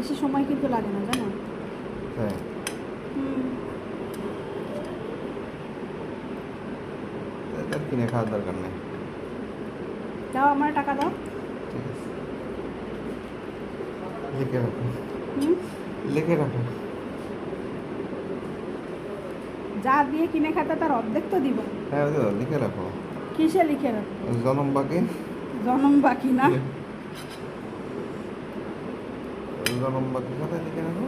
বেশি সময় কিন্তু লাগে না, জানো? হ্যাঁ, এটা কিনে খাওয়ার দরকার নেই। দাও, আমার টাকা দাও। ঠিক আছে, লিখে রাখো, হুম, লিখে রাখো। যা দিয়ে কিনে খাতে তার অর্ধেক তো দিব। হ্যাঁ, ওই তো লিখে রাখো। কিসে লিখে রাখো? জনম বাকি, জনম বাকি না? জনম বাকি কোথায় লিখে রাখো।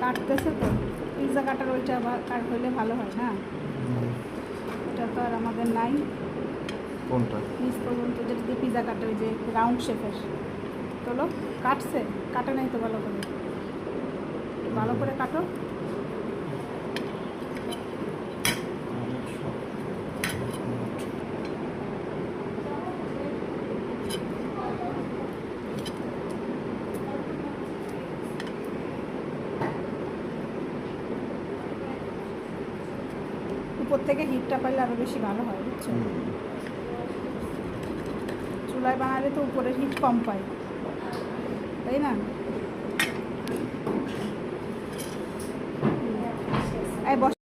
কাটতেছে তো, পিৎজা কাটার ওইটা আবার কাট হইলে ভালো হয় না? ওটা তো আর আমাদের নাই। কোনটা? নিচ পর্যন্ত যেটা দিয়ে পিৎজা কাটে, ওই যে রাউন্ড শেপের। চলো, কাটছে, কাটে নাই তো ভালো করে, ভালো করে কাটো। উপর থেকে হিটটা পাইলে আরও বেশি ভালো হয়, বুঝছো? চুলায় বানালে তো উপরে হিট কম পায়, তাই না? এই বস।